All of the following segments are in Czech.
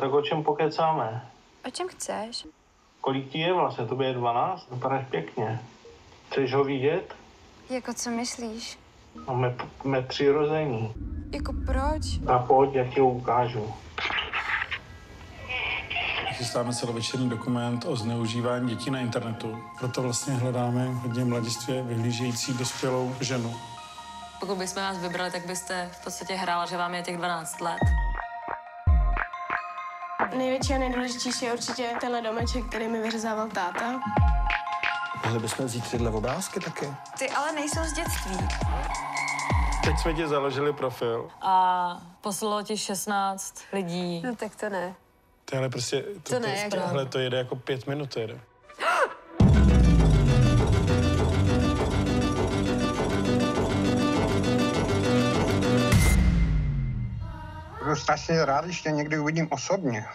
Tak o čem pokecáme? O čem chceš? Kolik ti je vlastně? Tobě je 12? Vypadáš pěkně. Chceš ho vidět? Jako co myslíš? No, jsme přirození. Jako proč? A pojď, já ti ho ukážu. Chystáme celovečerní dokument o zneužívání dětí na internetu. Proto vlastně hledáme hodně mladistvě vyhlížející dospělou ženu. Pokud bychom vás vybrali, tak byste v podstatě hrála, že vám je těch 12 let. Největší a nejdůležitější je určitě tenhle domeček, který mi vyřezával táta. Mohli bychom vzít tyhle obrázky taky? Ty ale nejsou z dětství. Teď jsme ti založili profil. A poslalo ti 16 lidí. No tak to ne. Tohle prostě, To ne, jak tohle to jede jako 5 minut, to jede. Budu strašně rád, když tě někdy uvidím osobně.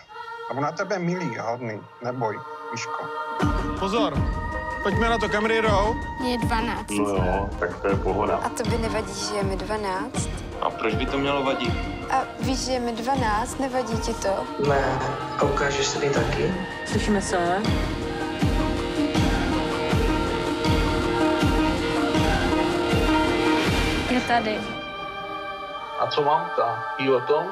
A budu na tebe milý, hodný, neboj, Miško. Pozor, pojďme na to, kamery jedou. Mě je 12. No jo, tak to je pohoda. A tobě nevadí, že je mi 12? A proč by to mělo vadit? A víš, že je mi 12, nevadí ti to? Ne, a ukážeš se mi taky? Slyšíme se. Je tady. A co mamka? Jí o tom?